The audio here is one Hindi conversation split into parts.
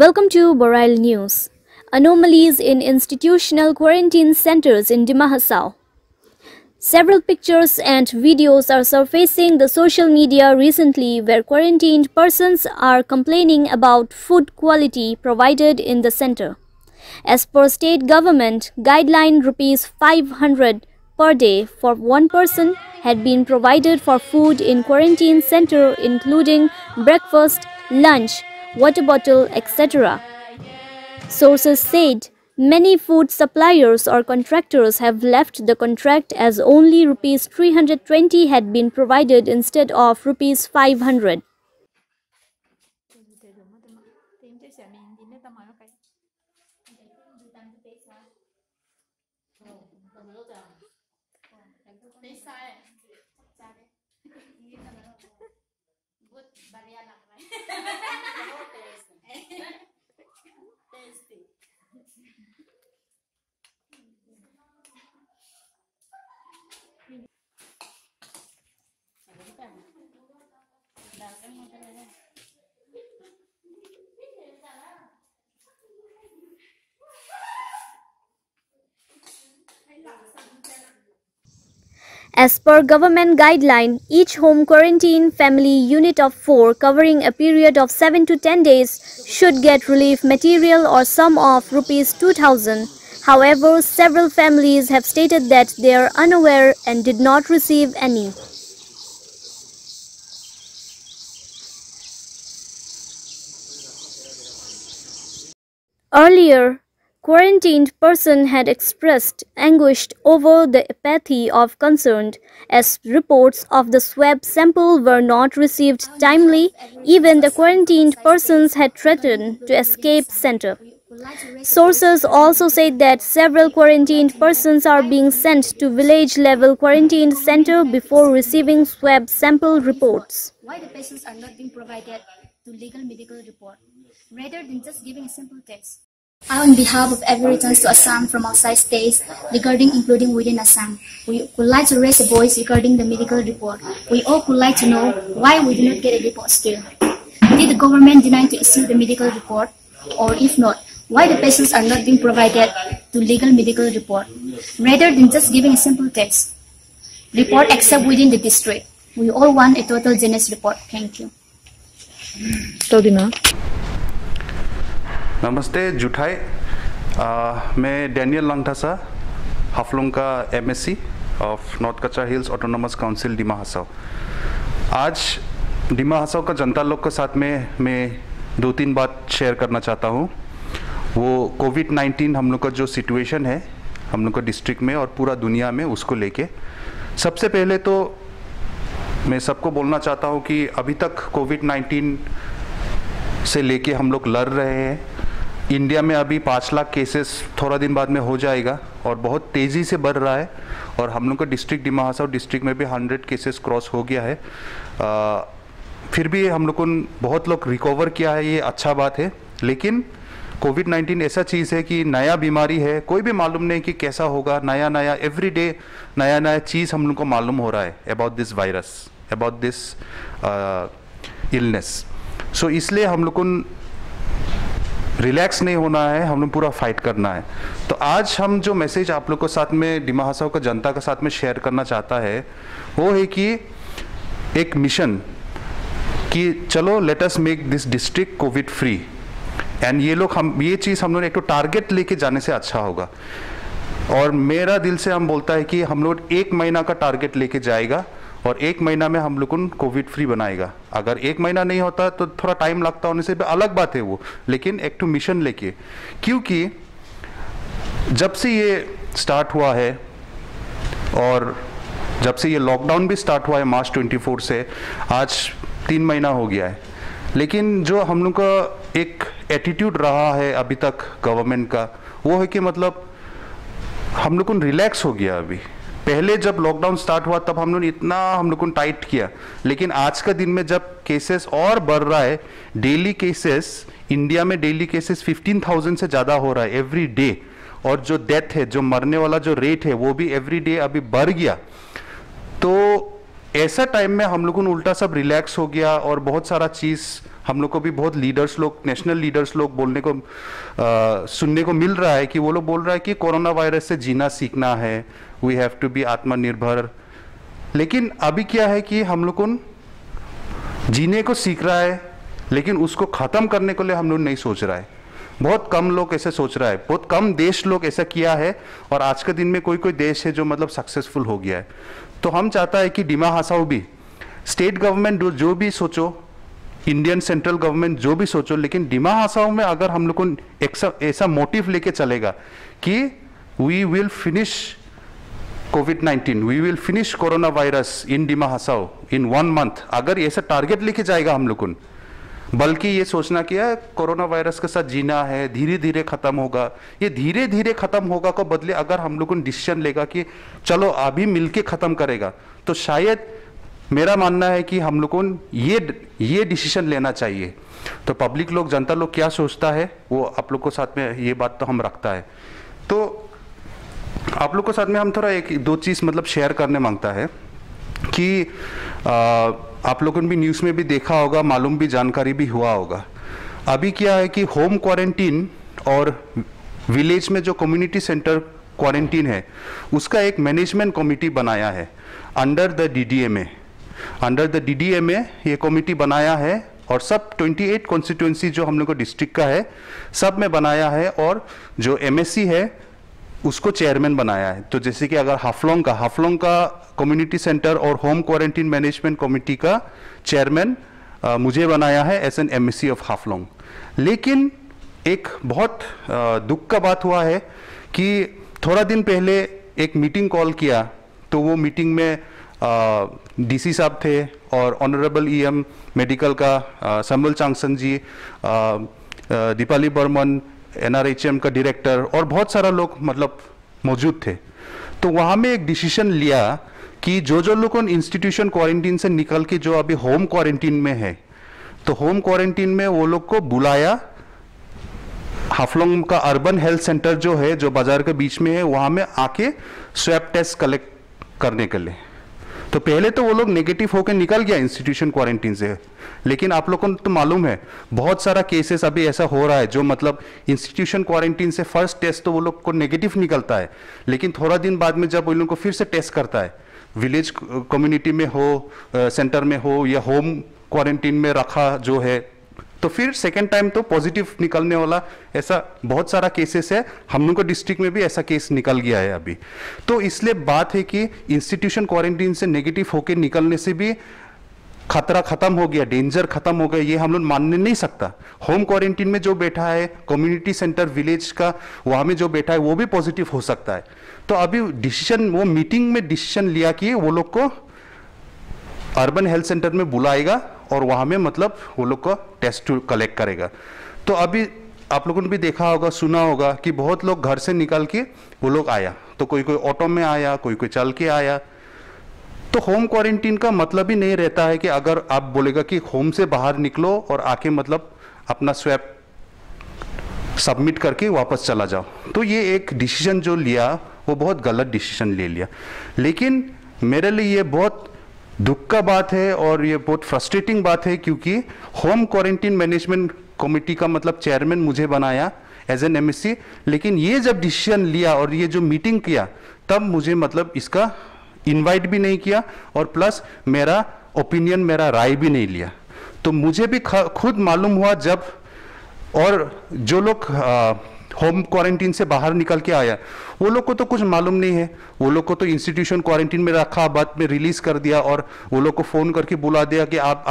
Welcome to Boral News. Anomalies in institutional quarantine centers in Dima Hasao. Several pictures and videos are surfacing the social media recently where quarantined persons are complaining about food quality provided in the center. As per state government guideline, ₹500 per day for one person had been provided for food in quarantine center, including breakfast, lunch, water bottle, etc. Sources said many food suppliers or contractors have left the contract as only ₹320 had been provided instead of ₹500. As per government guideline, each home quarantine family unit of 4 covering a period of 7 to 10 days should get relief material or sum of ₹2,000. However, several families have stated that they are unaware and did not receive any. Earlier, quarantined person had expressed anguish over the apathy of concerned, as reports of the swab sample were not received timely. Even the quarantined persons had threatened to escape center. Sources also said that several quarantined persons are being sent to village-level quarantine center before receiving swab sample reports. Why the patients are not being provided to legal medical report, rather than just giving a simple text? On behalf of every returns to Assam from outside states regarding including within Assam, we would like to raise a voice regarding the medical report. We all would like to know why we do not get a report still. Did the government deny to issue the medical report? Or if not, why the patients are not being provided to legal medical report, rather than just giving a simple text report except within the district? We all want a total GNS report. Thank you. नमस्ते जुठाई, मैं डैनियल लंगथासा, हाफलोंग का MSc ऑफ नॉर्थ कच्चा hills autonomous council Dima Hasao. आज डिमा हसाओ का जनता लोग के साथ में मैं 2-3 बात शेयर करना चाहता हूँ। वो कोविड-19 हम लोग का जो सिचुएशन है हम लोग का डिस्ट्रिक्ट में और पूरा दुनिया में, उसको लेके सबसे पहले तो मैं सबको बोलना चाहता हूँ कि अभी तक कोविड-19 से लेके हम लोग लड़ रहे हैं। इंडिया में अभी 5 लाख केसेस थोड़ा दिन बाद में हो जाएगा और बहुत तेज़ी से बढ़ रहा है, और हम लोग का डिस्ट्रिक्ट डिमा हसाओ डिस्ट्रिक्ट में भी 100 केसेस क्रॉस हो गया है। फिर भी हम लोग को बहुत लोग रिकवर किया है, ये अच्छा बात है। लेकिन कोविड-19 ऐसा चीज़ है कि नया बीमारी है, कोई भी मालूम नहीं कि कैसा होगा। नया नया एवरी डे नया चीज़ हम लोग को मालूम हो रहा है about this virus, about this illness. So इसलिए हम लोग को रिलैक्स नहीं होना है, हम लोग पूरा फाइट करना है। तो आज हम जो मैसेज आप लोग को साथ में डिमा हसाओ का जनता के साथ में शेयर करना चाहता है वो है कि एक मिशन कि चलो let us make this district Covid free. And ये चीज़ हम लोग एक तो टारगेट लेके जाने से अच्छा होगा, और मेरा दिल से हम बोलता है कि हम लोग 1 महीना का टारगेट लेके जाएगा और 1 महीना में हम लोग को कोविड फ्री बनाएगा। अगर 1 महीना नहीं होता तो थोड़ा टाइम लगता होने से अलग बात है वो, लेकिन एक तो मिशन लेके, क्योंकि जब से ये स्टार्ट हुआ है और जब से ये लॉकडाउन भी स्टार्ट हुआ है मार्च 24 से आज 3 महीना हो गया है। लेकिन जो हम लोग का एक एटीट्यूड रहा है अभी तक गवर्नमेंट का, वो है कि मतलब हम लोग को रिलैक्स हो गया। अभी पहले जब लॉकडाउन स्टार्ट हुआ तब हम लोग को टाइट किया, लेकिन आज का दिन में जब केसेस और बढ़ रहा है, डेली केसेस इंडिया में डेली केसेस 15,000 से ज़्यादा हो रहा है एवरी डे, और जो डेथ है, जो मरने वाला जो रेट है वो भी एवरी डे अभी बढ़ गया। तो ऐसा टाइम में हम लोगों ने उल्टा सब रिलैक्स हो गया और बहुत सारा चीज़ हम लोग को भी बहुत लीडर्स लोग, नेशनल लीडर्स लोग बोलने को सुनने को मिल रहा है कि वो लोग बोल रहा है कि कोरोना वायरस से जीना सीखना है, वी हैव टू बी आत्मनिर्भर। लेकिन अभी क्या है कि हम लोग को जीने को सीख रहा है, लेकिन उसको ख़त्म करने के लिए हम लोग नहीं सोच रहा है। बहुत कम लोग ऐसे सोच रहा है, बहुत कम देश लोग ऐसा किया है, और आज के दिन में कोई कोई देश है जो मतलब सक्सेसफुल हो गया है। तो हम चाहता है कि डिमा हसाओ भी, स्टेट गवर्नमेंट जो भी सोचो, इंडियन सेंट्रल गवर्नमेंट जो भी सोचो, लेकिन डिमा हसाओ में अगर हम लोग को ऐसा मोटिव लेके चलेगा कि वी विल फिनिश कोविड-19, we will finish corona virus in Dima Hasao in 1 month, अगर ऐसा टारगेट लेके जाएगा हम लोग को, बल्कि ये सोचना कि कोरोना वायरस के साथ जीना है, धीरे धीरे खत्म होगा, ये धीरे धीरे खत्म होगा को बदले अगर हम लोग डिसीजन लेगा कि चलो अभी मिलके खत्म करेगा, तो शायद मेरा मानना है कि हम लोग को ये डिसीजन लेना चाहिए। तो पब्लिक लोग, जनता लोग क्या सोचता है वो आप लोग को साथ में ये बात तो हम रखता है। तो आप लोग को साथ में हम थोड़ा 1-2 चीज़ मतलब शेयर करने मांगता है कि आप लोगों ने भी न्यूज़ में भी देखा होगा, मालूम भी, जानकारी भी हुआ होगा। अभी क्या है कि होम क्वारंटीन और विलेज में जो कम्युनिटी सेंटर क्वारंटीन है, उसका एक मैनेजमेंट कमेटी बनाया है under the DDMA. Under the DDMA ये कमेटी बनाया है, और सब 28 कॉन्स्टिट्यूंसी जो हम लोग को डिस्ट्रिक्ट का है सब में बनाया है, और जो एमएससी है उसको चेयरमैन बनाया है। तो जैसे कि अगर हाफलोंग का कम्युनिटी सेंटर और होम क्वारंटीन मैनेजमेंट कमेटी का चेयरमैन मुझे बनाया है as an MSC of Haflong. लेकिन एक बहुत दुख का बात हुआ है कि थोड़ा दिन पहले एक मीटिंग कॉल किया, तो वो मीटिंग में डीसी साहब थे और ऑनरेबल ईएम मेडिकल का समल चांगसन जी, दीपाली बर्मन एनआरएचएम का डायरेक्टर और बहुत सारा लोग मतलब मौजूद थे। तो वहाँ में एक डिसीजन लिया कि जो लोग इंस्टीट्यूशन क्वारंटीन से निकल के जो अभी होम क्वारंटीन में है, तो होम क्वारंटीन में वो लोग को बुलाया हाफलोंग का अर्बन हेल्थ सेंटर जो है, जो बाजार के बीच में है, वहाँ में आके स्वैब टेस्ट कलेक्ट करने के लिए। तो पहले तो वो लोग नेगेटिव होकर निकल गया इंस्टीट्यूशन क्वारंटीन से, लेकिन आप लोगों को तो मालूम है बहुत सारा केसेस अभी ऐसा हो रहा है जो मतलब इंस्टीट्यूशन क्वारंटीन से फर्स्ट टेस्ट तो वो लोग को नेगेटिव निकलता है, लेकिन थोड़ा दिन बाद में जब वो लोग को फिर से टेस्ट करता है, विलेज कम्युनिटी में हो, सेंटर में हो या होम क्वारंटीन में रखा जो है, तो फिर सेकेंड टाइम तो पॉजिटिव निकलने वाला ऐसा बहुत सारा केसेस है। हम लोग को डिस्ट्रिक्ट में भी ऐसा केस निकल गया है अभी। तो इसलिए बात है कि इंस्टीट्यूशन क्वारंटीन से नेगेटिव होकर निकलने से भी खतरा खत्म हो गया, डेंजर खत्म हो गया, ये हम लोग मानने नहीं सकता। होम क्वारंटीन में जो बैठा है, कम्युनिटी सेंटर विलेज का वहाँ में जो बैठा है, वो भी पॉजिटिव हो सकता है। तो अभी डिसीजन, वो मीटिंग में डिसीजन लिया कि वो लोग को अर्बन हेल्थ सेंटर में बुलाएगा और वहाँ में मतलब वो लोग को टेस्ट कलेक्ट करेगा। तो अभी आप लोगों ने भी देखा होगा, सुना होगा कि बहुत लोग घर से निकल के वो लोग आया, तो कोई कोई ऑटो में आया, कोई कोई चल के आया। तो होम क्वारंटीन का मतलब ही नहीं रहता है कि अगर आप बोलेगा कि होम से बाहर निकलो और आके मतलब अपना स्वैब सबमिट करके वापस चला जाओ। तो ये एक डिसीजन जो लिया वो बहुत गलत डिसीजन ले लिया। लेकिन मेरे लिए ये बहुत दुख का बात है और ये बहुत फ्रस्ट्रेटिंग बात है, क्योंकि होम क्वारंटीन मैनेजमेंट कमेटी का मतलब चेयरमैन मुझे बनाया एज एन एमएससी, लेकिन ये जब डिसीजन लिया और ये जो मीटिंग किया तब मुझे मतलब इसका इनवाइट भी नहीं किया और प्लस मेरा ओपिनियन, मेरा राय भी नहीं लिया। तो मुझे भी खुद मालूम हुआ जब, और जो लोग होम क्वारंटीन से बाहर निकल के आया वो लोग को तो कुछ मालूम नहीं है, वो लोग को तो इंस्टीट्यूशन क्वारंटीन में रखा, बाद में रिलीज कर दिया और वो लोग को फ़ोन करके बुला दिया कि आप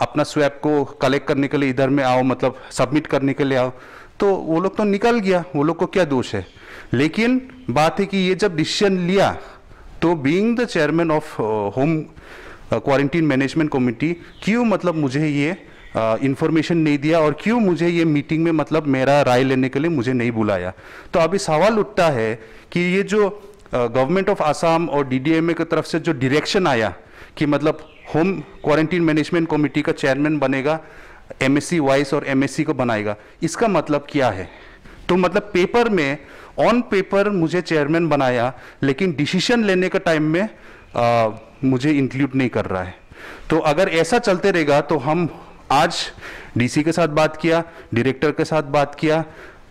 अपना स्वैब को कलेक्ट करने के लिए इधर में आओ, मतलब सबमिट करने के लिए आओ। तो वो लोग तो निकल गया, वो लोग को क्या दोष है। लेकिन बात है कि ये जब डिसीजन लिया तो being the chairman of home quarantine management committee, क्यों मतलब मुझे ये इंफॉर्मेशन नहीं दिया और क्यों मुझे ये मीटिंग में मतलब मेरा राय लेने के लिए मुझे नहीं बुलाया। तो अभी सवाल उठता है कि ये जो गवर्नमेंट ऑफ आसाम और डीडीएमए की तरफ से जो डायरेक्शन आया कि मतलब होम क्वारंटीन मैनेजमेंट कमेटी का चेयरमैन बनेगा, एमएससी वाइस और एमएससी को बनाएगा, इसका मतलब क्या है। तो मतलब पेपर में, ऑन पेपर मुझे चेयरमैन बनाया, लेकिन डिसीजन लेने का टाइम में मुझे इंक्लूड नहीं कर रहा है। तो अगर ऐसा चलते रहेगा तो हम आज डीसी के साथ बात किया, डायरेक्टर के साथ बात किया,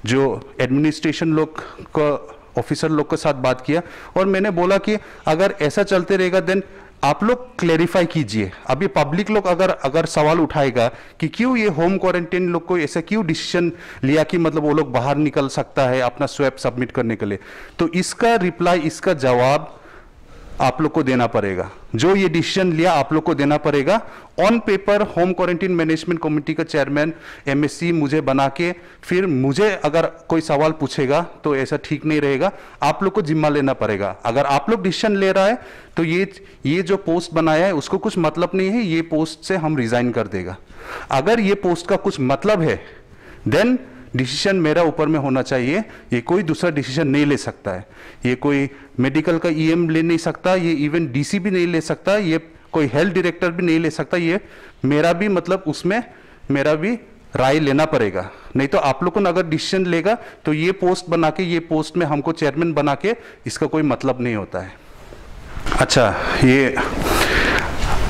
जो एडमिनिस्ट्रेशन लोग का ऑफिसर लोग के साथ बात किया, और मैंने बोला कि अगर ऐसा चलते रहेगा देन आप लोग क्लेरिफाई कीजिए। अभी पब्लिक लोग अगर सवाल उठाएगा कि क्यों ये होम क्वारंटाइन लोग को ऐसा क्यों डिसीजन लिया कि मतलब वो लोग बाहर निकल सकता है अपना स्वैप सबमिट करने के लिए, तो इसका रिप्लाई, इसका जवाब आप लोग को देना पड़ेगा। जो ये डिसीजन लिया आप लोग को देना पड़ेगा। On paper home quarantine management committee का चेयरमैन एमएससी मुझे बना के फिर मुझे अगर कोई सवाल पूछेगा तो ऐसा ठीक नहीं रहेगा। आप लोग को जिम्मा लेना पड़ेगा। अगर आप लोग डिसीजन ले रहा है तो ये जो पोस्ट बनाया है उसको कुछ मतलब नहीं है, ये पोस्ट से हम रिजाइन कर देगा। अगर ये पोस्ट का कुछ मतलब है देन डिसीजन मेरा ऊपर में होना चाहिए। ये कोई दूसरा डिसीजन नहीं ले सकता है। ये कोई मेडिकल का ईएम ले नहीं सकता, ये इवन डीसी भी नहीं ले सकता, ये कोई हेल्थ डायरेक्टर भी नहीं ले सकता। ये मेरा भी मतलब उसमें मेरा भी राय लेना पड़ेगा। नहीं तो आप लोगों ने अगर डिसीजन लेगा तो ये पोस्ट बना के, ये पोस्ट में हमको चेयरमैन बना के, इसका कोई मतलब नहीं होता है। अच्छा, ये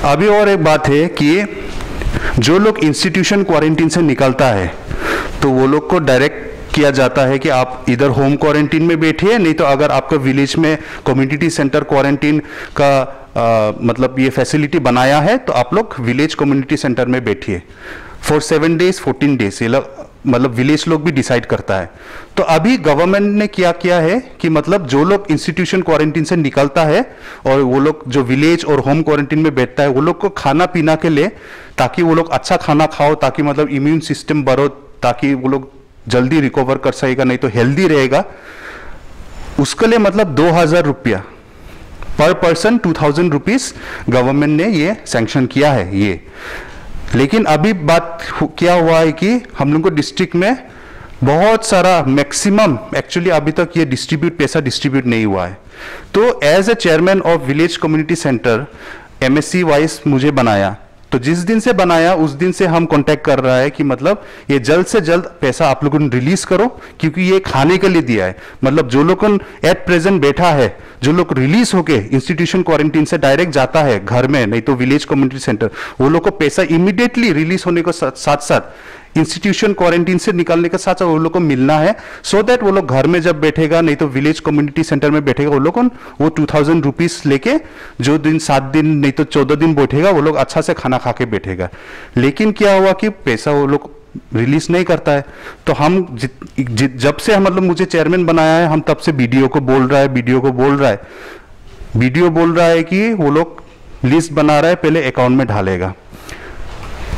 अभी और एक बात है कि जो लोग इंस्टीट्यूशन क्वारंटीन से निकलता है तो वो लोग को डायरेक्ट किया जाता है कि आप इधर होम क्वारंटीन में बैठिए, नहीं तो अगर आपका विलेज में कम्युनिटी सेंटर क्वारंटीन का मतलब ये फैसिलिटी बनाया है तो आप लोग विलेज कम्युनिटी सेंटर में बैठिए फॉर 7 डेज 14 डेज। ये मतलब विलेज लोग भी डिसाइड करता है। तो अभी गवर्नमेंट ने क्या किया है कि मतलब जो लोग इंस्टीट्यूशन क्वारंटीन से निकलता है और वो लोग जो विलेज और होम क्वारंटीन में बैठता है वो लोग को खाना पीना के लिए, ताकि वो लोग अच्छा खाना खाओ, ताकि मतलब इम्यून सिस्टम बढ़ो, ताकि वो लोग जल्दी रिकवर कर सकेगा, नहीं तो हेल्दी रहेगा, उसके लिए मतलब 2000 रुपया पर पर्सन, 2000 रुपीज गवर्नमेंट ने ये सैंक्शन किया है ये। लेकिन अभी बात क्या हुआ है कि हम लोग को डिस्ट्रिक्ट में बहुत सारा मैक्सिमम एक्चुअली अभी तक ये पैसा डिस्ट्रीब्यूट नहीं हुआ है। तो as a chairman of village community centre MSC vice मुझे बनाया, तो जिस दिन से बनाया उस दिन से हम कांटेक्ट कर रहा है कि मतलब ये जल्द से जल्द पैसा आप लोगों ने रिलीज करो, क्योंकि ये खाने के लिए दिया है। मतलब जो लोग एट प्रेजेंट बैठा है, जो लोग रिलीज होके इंस्टीट्यूशन क्वारंटीन से डायरेक्ट जाता है घर में, नहीं तो विलेज कम्युनिटी सेंटर, वो लोग को पैसा इमीडिएटली रिलीज होने के साथ साथ इंस्टीट्यूशन क्वारंटीन से निकालने के साथ साथ वो लोग को मिलना है, सो दैट वो लोग घर में जब बैठेगा, नहीं तो विलेज कम्युनिटी सेंटर में बैठेगा, वो लोग वो 2000 रुपीज लेके जो दिन 7 दिन नहीं तो 14 दिन बैठेगा वो लोग अच्छा से खाना खा के बैठेगा। लेकिन क्या हुआ कि पैसा वो लोग रिलीज नहीं करता है। तो हम जब से मतलब मुझे चेयरमैन बनाया है, हम तब से बीडीओ को बोल रहा है, बीडीओ बोल रहा है कि वो लोग लिस्ट बना रहा है, पहले अकाउंट में ढालेगा।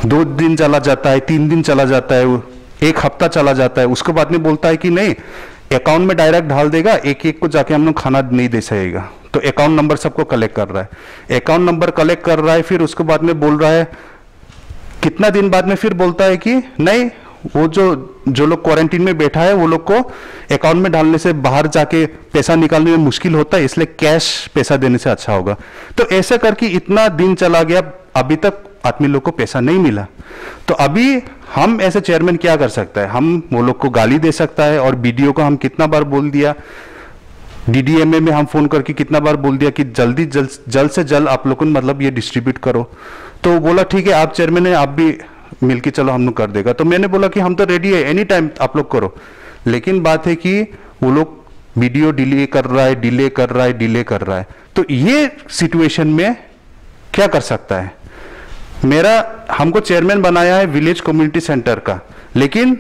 2 दिन चला जाता है, 3 दिन चला जाता है, 1 हफ्ता चला जाता है, उसके बाद में बोलता है कि नहीं अकाउंट में डायरेक्ट डाल देगा, एक को जाके हम लोग खाना नहीं दे सकेगा। तो अकाउंट नंबर सबको कलेक्ट कर रहा है, अकाउंट नंबर कलेक्ट कर रहा है, फिर उसके बाद में बोल रहा है कितना दिन बाद में फिर बोलता है कि नहीं वो जो लोग क्वारंटीन में बैठा है वो लोग को अकाउंट में डालने से बाहर जाके पैसा निकालने में मुश्किल होता है, इसलिए कैश पैसा देने से अच्छा होगा। तो ऐसा करके इतना दिन चला गया, अभी तक आदमी लोग को पैसा नहीं मिला। तो अभी हम ऐसे चेयरमैन क्या कर सकता है? हम वो लोग को गाली दे सकता है, और बीडीओ को हम कितना बार बोल दिया, डीडीएमए में हम फोन करके कितना बार बोल दिया कि जल्द से जल्द आप लोग को मतलब ये डिस्ट्रीब्यूट करो। तो बोला ठीक है आप चेयरमैन है, आप भी मिलके चलो हम लोग कर देगा। तो मैंने बोला कि हम तो रेडी है, एनी टाइम आप लोग करो। लेकिन बात है कि वो लोग वीडियो डिले कर रहा है। तो ये सिचुएशन में क्या कर सकता है? हमको चेयरमैन बनाया है विलेज कम्युनिटी सेंटर का, लेकिन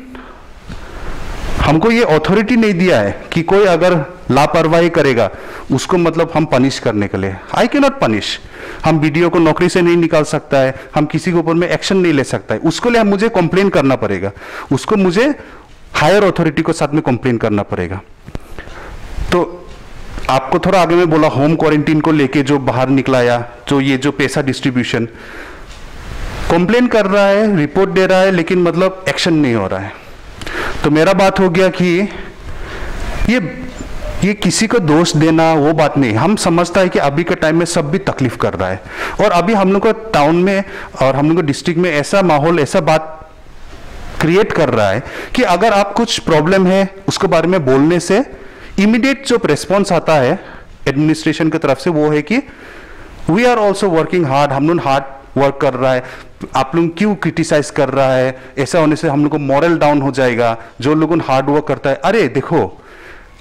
हमको ये अथॉरिटी नहीं दिया है कि कोई अगर लापरवाही करेगा उसको मतलब हम पनिश करने के लिए। I can not punish. हम वीडियो को नौकरी से नहीं निकाल सकता है, हम किसी के ऊपर में एक्शन नहीं ले सकता है, उसको लिए मुझे कंप्लेन करना पड़ेगा, उसको मुझे हायर अथॉरिटी के साथ में कंप्लेन करना पड़ेगा। तो आपको थोड़ा आगे में बोला होम क्वारंटीन को लेके जो बाहर निकलाया, जो ये जो पैसा डिस्ट्रीब्यूशन, कंप्लेन कर रहा है, रिपोर्ट दे रहा है, लेकिन मतलब एक्शन नहीं हो रहा है। तो मेरा बात हो गया कि ये किसी को दोष देना वो बात नहीं। हम समझता है कि अभी के टाइम में सब भी तकलीफ कर रहा है, और अभी हम लोग को टाउन में और हम लोग को डिस्ट्रिक्ट में ऐसा माहौल, ऐसा बात क्रिएट कर रहा है कि अगर आप कुछ प्रॉब्लम है उसके बारे में बोलने से इमीडिएट जो रेस्पॉन्स आता है एडमिनिस्ट्रेशन की तरफ से वो है कि we are also working hard, हम लोग हार्ड वर्क कर रहा है, आप लोग क्यों क्रिटिसाइज कर रहा है, ऐसा होने से हम लोग को मॉरल डाउन हो जाएगा, जो लोग हार्ड वर्क करता है। अरे देखो,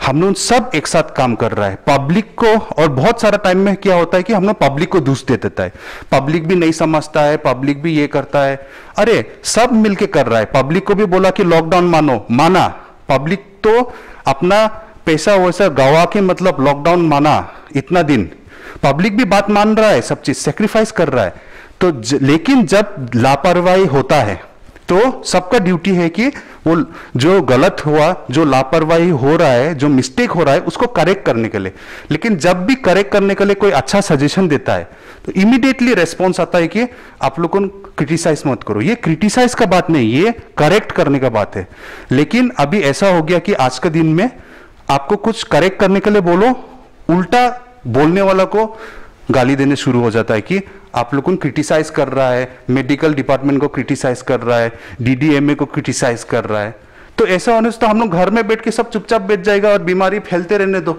हम लोग सब एक साथ काम कर रहा है, पब्लिक को, और बहुत सारा टाइम में क्या होता है कि हम लोग पब्लिक को दोष दे देता है, पब्लिक भी नहीं समझता है, पब्लिक भी ये करता है। अरे सब मिलके कर रहा है, पब्लिक को भी बोला कि लॉकडाउन माना, पब्लिक तो अपना पैसा वैसा गवा के मतलब लॉकडाउन माना इतना दिन, पब्लिक भी बात मान रहा है, सब चीज सेक्रीफाइस कर रहा है। तो लेकिन जब लापरवाही होता है तो सबका ड्यूटी है कि वो जो गलत हुआ, जो लापरवाही हो रहा है, जो मिस्टेक हो रहा है, उसको करेक्ट करने के लिए। लेकिन जब भी करेक्ट करने के लिए कोई अच्छा सजेशन देता है तो इमीडिएटली रेस्पॉन्स आता है कि आप लोगों को क्रिटिसाइज मत करो। ये क्रिटिसाइज का बात नहीं, ये करेक्ट करने का बात है। लेकिन अभी ऐसा हो गया कि आज के दिन में आपको कुछ करेक्ट करने के लिए बोलो, उल्टा बोलने वाला को गाली देने शुरू हो जाता है कि आप लोगों को क्रिटिसाइज कर रहा है, मेडिकल डिपार्टमेंट को क्रिटिसाइज कर रहा है, डीडीएमए को क्रिटिसाइज कर रहा है। तो ऐसा होने से तो हम लोग घर में बैठ के सब चुपचाप बैठ जाएगा और बीमारी फैलते रहने दो।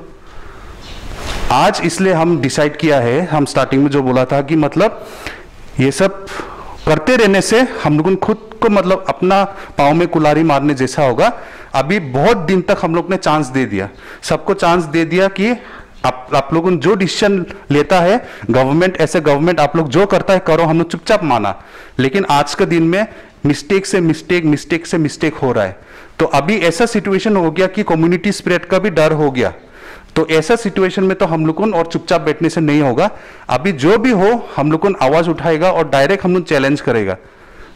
आज इसलिए हम डिसाइड किया है, हम स्टार्टिंग में जो बोला था कि मतलब ये सब करते रहने से हम लोगों खुद को मतलब अपना पाँव में कुल्हाड़ी मारने जैसा होगा। अभी बहुत दिन तक हम लोग ने चांस दे दिया, सबको चांस दे दिया कि आप लोगों जो डिसीजन लेता है गवर्नमेंट, ऐसे गवर्नमेंट आप लोग जो करता है करो, हम लोग चुपचाप माना। लेकिन आज के दिन में मिस्टेक से मिस्टेक हो रहा है। तो अभी ऐसा सिचुएशन हो गया कि कम्युनिटी स्प्रेड का भी डर हो गया। तो ऐसा सिचुएशन में तो हम लोगों और चुपचाप बैठने से नहीं होगा। अभी जो भी हो हम लोगों आवाज उठाएगा और डायरेक्ट हम लोग चैलेंज करेगा।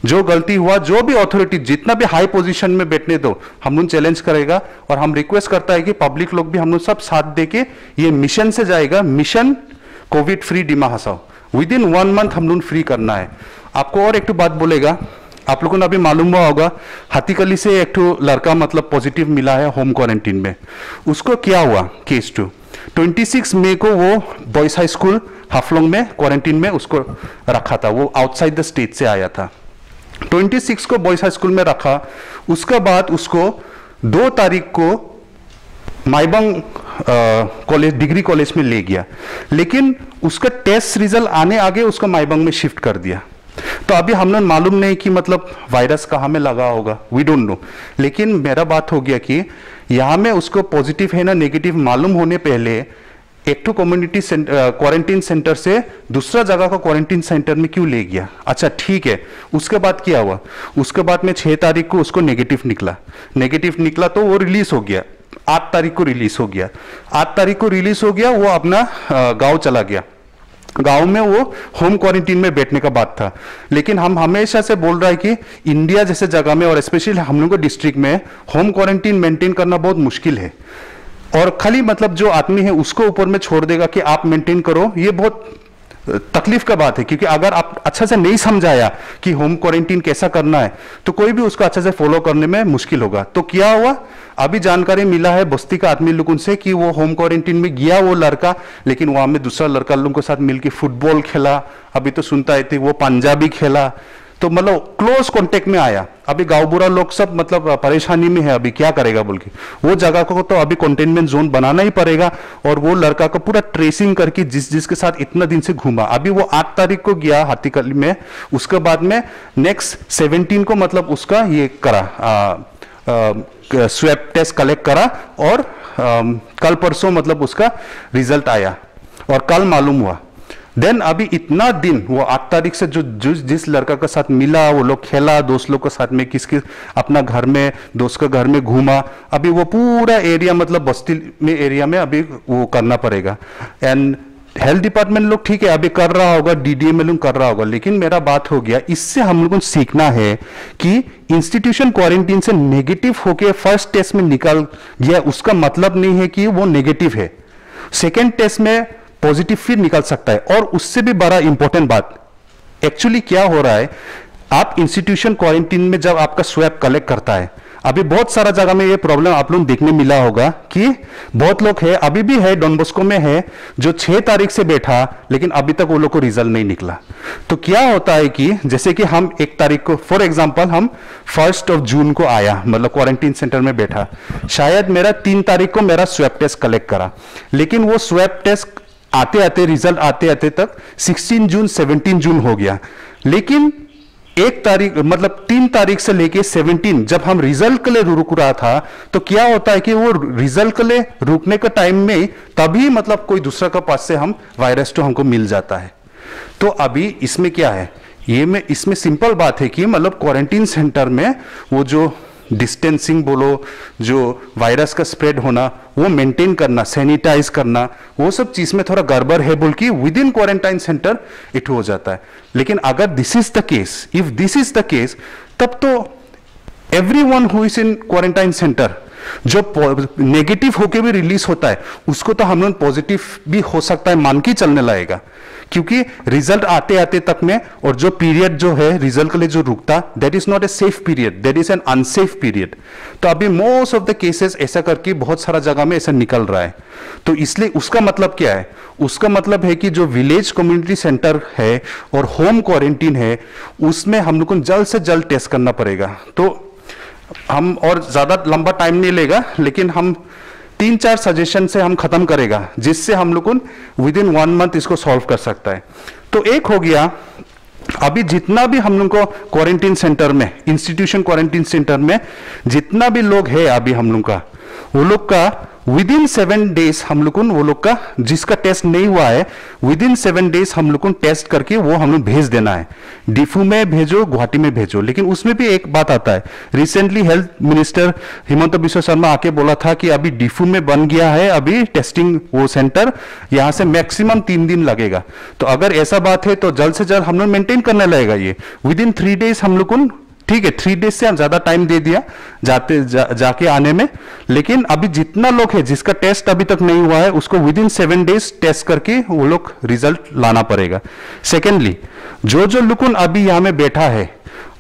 जो गलती हुआ, जो भी अथॉरिटी जितना भी हाई पोजीशन में बैठने दो, हम लोग चैलेंज करेगा। और हम रिक्वेस्ट करता है कि पब्लिक लोग भी हम लोग सब साथ देके ये मिशन से जाएगा, mission COVID free Dima Hasao. Within 1 month हम लोग फ्री करना है। आपको और एक बात बोलेगा, आप लोगों ने अभी मालूम हुआ होगा हाथीकली से एक लड़का मतलब पॉजिटिव मिला है होम क्वारंटीन में। उसको क्या हुआ केस 2, 26 मई को वो बॉयज हाई स्कूल हाफलोंग में क्वारंटीन में उसको रखा था। वो आउटसाइड द स्टेट से आया था। 26 को बॉयज हाई स्कूल में रखा। उसके बाद उसको 2 तारीख को माइबंग कॉलेज, डिग्री कॉलेज में ले गया। लेकिन उसका टेस्ट रिजल्ट आने आगे उसको माइबंग में शिफ्ट कर दिया। तो अभी हमने मालूम नहीं कि मतलब वायरस कहाँ में लगा होगा, वी डोंट नो। लेकिन मेरा बात हो गया कि यहाँ में उसको पॉजिटिव है ना नेगेटिव मालूम होने पहले एक तो कम्युनिटी क्वारंटीन सेंटर से दूसरा जगह का क्वारंटीन सेंटर में क्यों ले गया। अच्छा ठीक है, उसके बाद क्या हुआ, उसके बाद में 6 तारीख को उसको नेगेटिव निकला तो वो रिलीज हो गया। 8 तारीख को रिलीज हो गया। 8 तारीख को रिलीज हो गया, वो अपना गांव चला गया। गांव में वो होम क्वारंटीन में बैठने का बात था। लेकिन हम हमेशा से बोल रहा है कि इंडिया जैसे जगह में और स्पेशली हम लोग को डिस्ट्रिक्ट में होम क्वारंटीन मेंटेन करना बहुत मुश्किल है। और खाली मतलब जो आदमी है उसको ऊपर में छोड़ देगा कि आप मेंटेन करो, ये बहुत तकलीफ का बात है। क्योंकि अगर आप अच्छा से नहीं समझाया कि होम क्वारंटीन कैसा करना है तो कोई भी उसको अच्छा से फॉलो करने में मुश्किल होगा। तो क्या हुआ, अभी जानकारी मिला है बस्ती का आदमी लोगों से कि वो होम क्वारंटीन में गया वो लड़का, लेकिन वहां में दूसरा लड़का लोगों के साथ मिलकर फुटबॉल खेला। अभी तो सुनता है थी वो पंजाबी खेला, तो मतलब क्लोज कांटेक्ट में आया। अभी गांव बुरा लोग सब मतलब परेशानी में है, अभी क्या करेगा बोल के वो जगह को तो अभी कंटेनमेंट जोन बनाना ही पड़ेगा। और वो लड़का को पूरा ट्रेसिंग करके जिसके साथ इतना दिन से घूमा, अभी वो 8 तारीख को गया हाथीकली में। उसके बाद में नेक्स्ट 17 को मतलब उसका ये करा स्वैब टेस्ट कलेक्ट करा और कल परसों मतलब उसका रिजल्ट आया और कल मालूम हुआ। देन अभी इतना दिन वो 8 तारीख से जो जिस लड़का के साथ मिला, वो लोग खेला, दोस्त लोग के साथ में किसके अपना घर में दोस्त के घर में घूमा, अभी वो पूरा एरिया मतलब बस्ती में एरिया में अभी वो करना पड़ेगा। एंड हेल्थ डिपार्टमेंट लोग ठीक है अभी कर रहा होगा, डीडीएम लोग कर रहा होगा। लेकिन मेरा बात हो गया, इससे हम लोगों को सीखना है कि इंस्टीट्यूशन क्वारंटीन से नेगेटिव होके फर्स्ट टेस्ट में निकल गया उसका मतलब नहीं है कि वो नेगेटिव है। सेकेंड टेस्ट में पॉजिटिव फिर निकल सकता है। और उससे भी बड़ा इंपॉर्टेंट बात एक्चुअली क्या हो रहा है, आप इंस्टीट्यूशन क्वारंटीन में जब आपका स्वैब कलेक्ट करता है, अभी बहुत सारा जगह में ये प्रॉब्लम आप लोग देखने मिला होगा कि बहुत लोग है, अभी भी है डॉन बॉस्को में है जो 6 तारीख से बैठा लेकिन अभी तक वो लोग को रिजल्ट नहीं निकला। तो क्या होता है कि जैसे कि हम 1 तारीख को फॉर एग्जांपल हम 1 जून को आया मतलब क्वारंटीन सेंटर में बैठा, शायद मेरा 3 तारीख को मेरा स्वैब टेस्ट कलेक्ट करा, लेकिन वो स्वैब टेस्ट आते आते रिजल्ट आते आते तक 16 जून 17 जून हो गया। लेकिन 1 तारीख मतलब 3 तारीख से लेके 17 जब हम रिजल्ट के लिए रुक रहा था, तो क्या होता है कि वो रिजल्ट के लिए रुकने के टाइम में तभी मतलब कोई दूसरा का पास से हम वायरस तो हमको मिल जाता है। तो अभी इसमें क्या है, इसमें सिंपल बात है कि मतलब क्वारंटीन सेंटर में वो जो डिस्टेंसिंग बोलो, जो वायरस का स्प्रेड होना वो मेंटेन करना, सैनिटाइज करना, वो सब चीज में थोड़ा गड़बड़ है बोल के with in quarantine centre it हो जाता है। लेकिन अगर this is the case, if this is the case, तब तो everyone who is in quarantine centre जो नेगेटिव होके भी रिलीज होता है उसको तो हम लोग पॉजिटिव भी हो सकता है मान के चलने लगेगा, क्योंकि रिजल्ट आते आते तक में और जो पीरियड जो है रिजल्ट के लिए जो रुकता, that is not a safe period, that is an unsafe period. तो अभी मोस्ट ऑफ द केसेस ऐसा करके बहुत सारा जगह में ऐसा निकल रहा है। तो इसलिए उसका मतलब क्या है, उसका मतलब है कि जो विलेज कम्युनिटी सेंटर है और होम क्वारंटीन है उसमें हम लोग को जल्द से जल्द टेस्ट करना पड़ेगा। तो हम और ज्यादा लंबा टाइम नहीं लेगा, लेकिन हम 3-4 सजेशन से हम खत्म करेगा, जिससे हम लोग विद इन 1 मंथ इसको सॉल्व कर सकता है। तो एक हो गया, अभी जितना भी हम लोग को क्वारंटीन सेंटर में, इंस्टीट्यूशन क्वारंटीन सेंटर में जितना भी लोग है अभी हम लोग का, वो लोग का विद इन 7 डेज हम लोग वो लोग का जिसका टेस्ट नहीं हुआ है विद इन 7 डेज हम लोग को टेस्ट करके वो हम लोग भेज देना है। डिफू में भेजो, गुवाहाटी में भेजो। लेकिन उसमें भी एक बात आता है, recently health minister Himanta Biswa Sharma आके बोला था कि अभी डिफू में बन गया है अभी टेस्टिंग वो सेंटर, यहां से मैक्सिमम 3 दिन लगेगा। तो अगर ऐसा बात है तो जल्द से जल्द हम लोग मेंटेन करने लगेगा ये विद इन 3 डेज हम लोग को, ठीक है 3 डेज से ज्यादा टाइम दे दिया जाके आने में। लेकिन अभी जितना लोग है जिसका टेस्ट अभी तक नहीं हुआ है उसको विद इन 7 डेज टेस्ट करके वो लोग रिजल्ट लाना पड़ेगा। सेकेंडली, जो लोग अभी यहाँ में बैठा है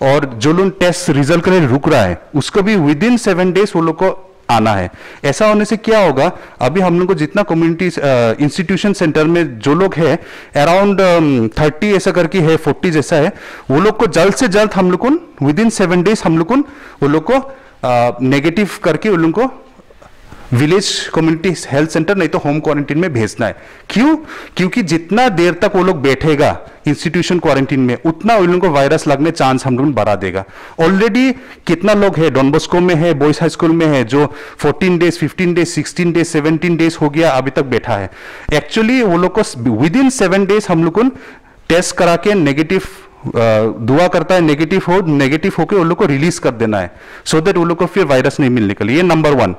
और जो लोग टेस्ट रिजल्ट के लिए रुक रहा है उसको भी विद इन 7 डेज वो लोग को आना है। ऐसा होने से क्या होगा, अभी हम लोग को जितना कम्युनिटी इंस्टीट्यूशन सेंटर में जो लोग है अराउंड 30 ऐसा करके है, 40 जैसा है, वो लोग को जल्द से जल्द हम लोग को विद इन 7 डेज हम लोग को वो लोग को नेगेटिव करके उन लोग को विलेज कम्युनिटी हेल्थ सेंटर नहीं तो होम क्वारंटीन में भेजना है। क्यों? क्योंकि जितना देर तक वो लोग बैठेगा इंस्टीट्यूशन क्वारंटीन में उतना उन लोगों को वायरस लगने चांस हम लोग बढ़ा देगा। ऑलरेडी कितना लोग है डॉन बॉस्को में है, बॉयज हाई स्कूल में है, जो 14 डेज 15 डेज 16 डेज 17 डेज हो गया अभी तक बैठा है। एक्चुअली वो लोग को विद इन 7 डेज हम लोग को टेस्ट करा के नेगेटिव दुआ करता है नेगेटिव होके उन लोग को रिलीज कर देना है, सो दैट उन लोग को फिर वायरस नहीं मिलने के लिए। ये नंबर 1।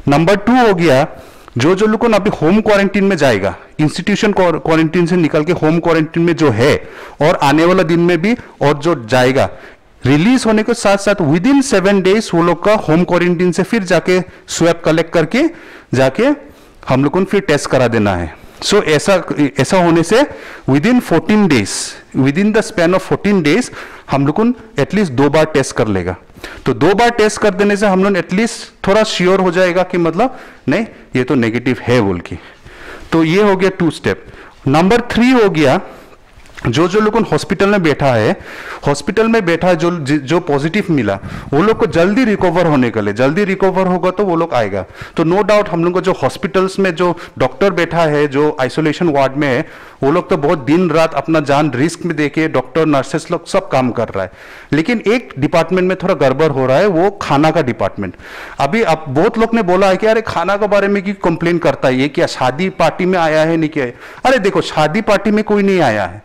नंबर 2 हो गया, जो लोग अभी होम क्वारंटीन में जाएगा, इंस्टीट्यूशन क्वारंटीन से निकल के होम क्वारंटीन में जो है और आने वाला दिन में भी और जो जाएगा, रिलीज होने के साथ साथ विद इन 7 डेज वो लोग का होम क्वारंटीन से फिर जाके स्वैब कलेक्ट करके जाके हम लोग को फिर टेस्ट करा देना है। सो ऐसा होने से with in 14 days, with in the span of 14 days हम लोग को एटलीस्ट 2 बार टेस्ट कर लेगा। तो 2 बार टेस्ट कर देने से हम लोग एटलीस्ट थोड़ा श्योर हो जाएगा कि मतलब नहीं ये तो नेगेटिव है बोल के। तो ये हो गया 2 स्टेप। नंबर 3 हो गया, जो लोग हॉस्पिटल में बैठा है जो पॉजिटिव मिला वो लोग को जल्दी रिकवर होने के लिए, जल्दी रिकवर होगा तो वो लोग आएगा। तो नो डाउट हम लोग को जो हॉस्पिटल्स में जो डॉक्टर बैठा है, जो आइसोलेशन वार्ड में है, वो लोग तो बहुत दिन रात अपना जान रिस्क में देके डॉक्टर नर्सेस लोग सब काम कर रहा है। लेकिन एक डिपार्टमेंट में थोड़ा गड़बड़ हो रहा है, वो खाना का डिपार्टमेंट। अभी अब बहुत लोग ने बोला है कि अरे खाना के बारे में क्यों कंप्लेन करता है, ये क्या शादी पार्टी में आया है नहीं क्या है? अरे देखो, शादी पार्टी में कोई नहीं आया है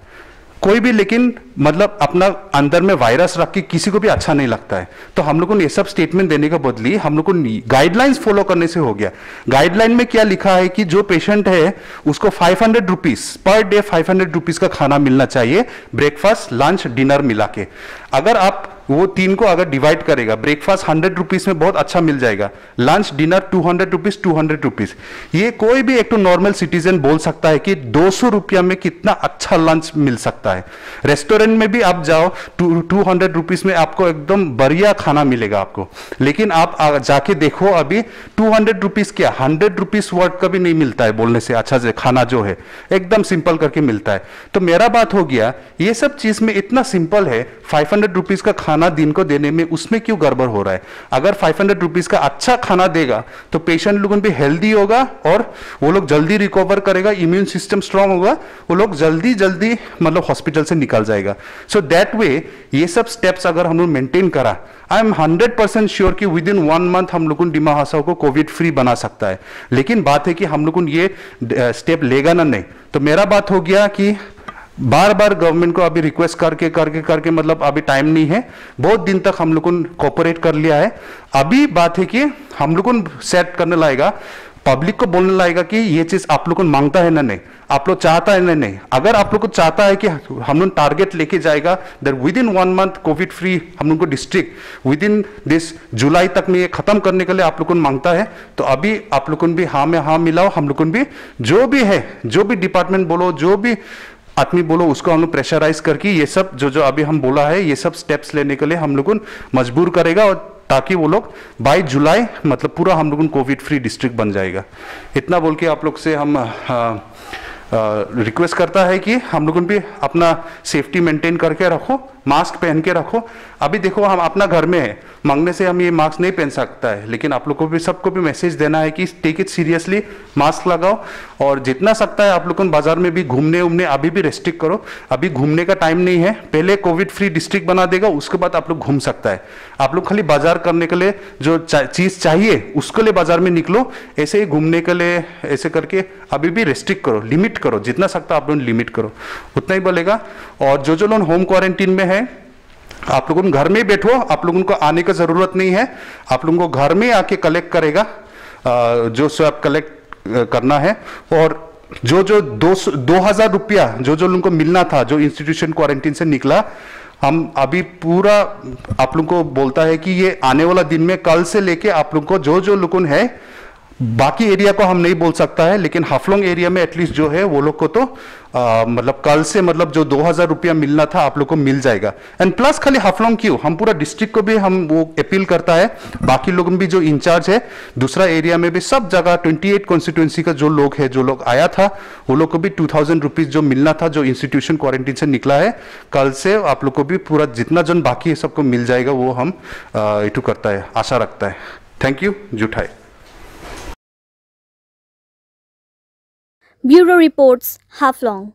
कोई भी, लेकिन मतलब अपना अंदर में वायरस रख के किसी को भी अच्छा नहीं लगता है। तो हम लोगों ने ये सब स्टेटमेंट देने के बदली हम लोग को गाइडलाइंस फॉलो करने से हो गया। गाइडलाइन में क्या लिखा है कि जो पेशेंट है उसको 500 रुपीज पर डे 500 रुपीज का खाना मिलना चाहिए, ब्रेकफास्ट लंच डिनर मिला के। अगर आप वो 3 को अगर डिवाइड करेगा, ब्रेकफास्ट 100 रुपीज में बहुत अच्छा मिल जाएगा, लंच डिनर 200 रुपीज 200 रुपीज। ये कोई भी एक तो नॉर्मल सिटीजन बोल सकता है कि 200 रुपया में कितना अच्छा लंच मिल सकता है। रेस्टोरेंट में भी आप जाओ 200 रुपीज में आपको एकदम बढ़िया खाना मिलेगा आपको। लेकिन आप जाके देखो अभी 200 रुपीज क्या 100 रुपीज वर्ड का भी नहीं मिलता है बोलने से अच्छा से खाना जो है एकदम सिंपल करके मिलता है। तो मेरा बात हो गया, ये सब चीज में इतना सिंपल है, 500 रुपीज का खाना दिन को देने में उसमें क्यों गड़बड़ हो रहा है? अगर 500 रुपीज का अच्छा खाना देगा तो पेशेंट लोगों भी हेल्दी होगा और वो लोग जल्दी रिकवर करेगा, इम्यून सिस्टम स्ट्रांग होगा, वो लोग जल्दी मतलब हॉस्पिटल से निकल जाएगा। जाएगा। सो दैट वे ये सब स्टेप्स अगर हम लोग मेंटेन करा, आई एम 100% श्योर कि विद इन 1 मंथ हम लोग डिमा हासाओ को कोविड फ्री बना सकता है। लेकिन बात है कि हम लोग ये स्टेप लेगा ना नहीं। तो मेरा बात हो गया कि बार बार गवर्नमेंट को अभी रिक्वेस्ट करके मतलब अभी टाइम नहीं है, बहुत दिन तक हम लोग कोऑपरेट कर लिया है। अभी बात है कि हम लोग सेट करने लाएगा, पब्लिक को बोलने लाएगा कि ये चीज आप लोग को मांगता है ना नहीं, आप लोग चाहता है ना नहीं। अगर आप लोग को चाहता है कि हम लोग टारगेट लेके जाएगा that with in 1 month Covid free हम लोग को डिस्ट्रिक्ट विद इन दिस जुलाई तक में ये खत्म करने के लिए आप लोग को मांगता है, तो अभी आप लोग को भी हाँ में हाँ मिलाओ। हम लोग को भी जो भी है, जो भी डिपार्टमेंट बोलो, जो भी आदमी बोलो, उसको हम लोग प्रेशराइज करके ये सब जो अभी हम बोला है ये सब स्टेप्स लेने के लिए हम लोग मजबूर करेगा, और ताकि वो लोग बाय जुलाई मतलब पूरा हम लोग कोविड फ्री डिस्ट्रिक्ट बन जाएगा। इतना बोल के आप लोग से हम रिक्वेस्ट करता है कि हम लोग भी अपना सेफ्टी मेंटेन करके रखो, मास्क पहन के रखो। अभी देखो हम अपना घर में है, मांगने से हम ये मास्क नहीं पहन सकता है, लेकिन आप लोग को भी सबको भी मैसेज देना है कि टेक इट सीरियसली, मास्क लगाओ। और जितना सकता है आप लोग को बाजार में भी घूमने उमने अभी भी रेस्ट्रिक्ट करो। अभी घूमने का टाइम नहीं है, पहले कोविड फ्री डिस्ट्रिक्ट बना देगा, उसके बाद आप लोग घूम सकता है। आप लोग खाली बाजार करने के लिए जो चीज चाहिए उसके लिए बाजार में निकलो, ऐसे ही घूमने के लिए ऐसे करके अभी भी रेस्ट्रिक्ट करो, लिमिट करो, जितना सकता आप लोग लिमिट करो, उतना ही बोलेगा। और जो लोग होम क्वारंटीन में है, आप लोगों घर में बैठो, आप लोगों को आने की जरूरत नहीं है, आप लोगों को घर में आके कलेक्ट करेगा जो स्वैप कलेक्ट करना है। और जो 2000 रुपया जो लोगों को मिलना था, जो इंस्टीट्यूशन क्वारंटीन से निकला, हम अभी पूरा आप लोगों को बोलता है कि ये आने वाला दिन में कल से लेके आप लोगों को जो लोगों है, बाकी एरिया को हम नहीं बोल सकता है, लेकिन हाफलोंग एरिया में एटलीस्ट जो है वो लोग को तो मतलब कल से मतलब जो 2000 रुपया मिलना था आप लोग को मिल जाएगा। एंड प्लस खाली हाफलोंग क्यों, हम पूरा डिस्ट्रिक्ट को भी हम वो अपील करता है, बाकी लोग भी जो इंचार्ज है दूसरा एरिया में भी सब जगह 28 कॉन्स्टिट्यूंसी का जो लोग है, जो लोग आया था वो लोग को भी 2000 रुपीज जो मिलना था, जो इंस्टीट्यूशन क्वारंटीन से निकला है, कल से आप लोग को भी पूरा जितना जन बाकी है सबको मिल जाएगा। वो हम इटू करता है, आशा रखता है। Thank you. जुटाई। Bureau Reports, Haflong.